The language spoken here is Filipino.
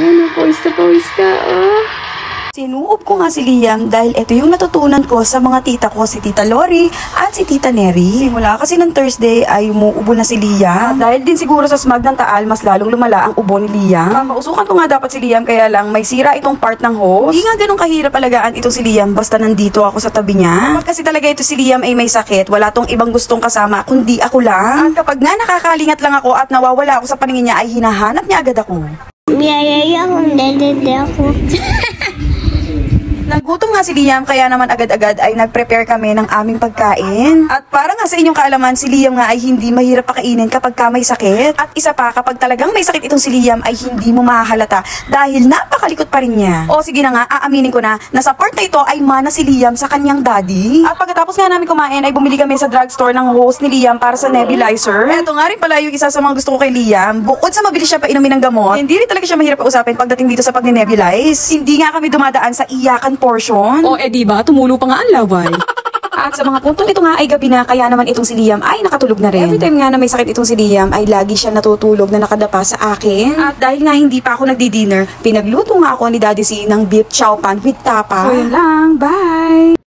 Ano, pawis na pawis ka, ah. Sinuob ko nga si Liam dahil ito yung natutunan ko sa mga tita ko, si Tita Lori at si Tita Neri. Simula kasi ng Thursday ay umuubo na si Liam. At dahil din siguro sa smog ng Taal, mas lalong lumala ang ubo ni Liam. Papausukan ko nga dapat si Liam, kaya lang may sira itong part ng hose. Hindi nga ganun kahirap alagaan itong si Liam basta nandito ako sa tabi niya. Kapag kasi talaga ito si Liam ay may sakit, wala tong ibang gustong kasama kundi ako lang. At kapag nga nakakalingat lang ako at nawawala ako sa paningin niya ay hinahanap niya agad ako. Biyayaya akong dede ako. Nagutom nga si Liam kaya naman agad-agad ay nag-prepare kami ng aming pagkain. At para nga sa inyong kaalaman, si Liam nga ay hindi mahirap pakainin kapag ka may sakit. At isa pa, kapag talagang may sakit itong si Liam ay hindi mo mahahalata dahil napakalikot pa rin niya. O sige na nga, aaminin ko na sa part na ito ay mana si Liam sa kanyang daddy. At pagkatapos nga namin kumain ay bumili kami sa drugstore ng hose ni Liam para sa nebulizer. Eto nga rin pala yung isa sa mga gusto ko kay Liam. Bukod sa mabilis siya painumin ng gamot, hindi rin talaga siya mahirap kausapin pagdating dito sa pag-nebulize. Hindi nga kami dumadaan sa iyakan portion. O, diba? Tumulo pa nga ang laway. At sa mga puntong ito nga ay gabi na, kaya naman itong si Liam ay nakatulog na rin. Every time nga na may sakit itong si Liam ay lagi siya natutulog na nakadapa sa akin. At dahil nga hindi pa ako nagdi-dinner, pinagluto nga ako ni Daddy C ng beef chow pan with tapa. So yun lang, bye!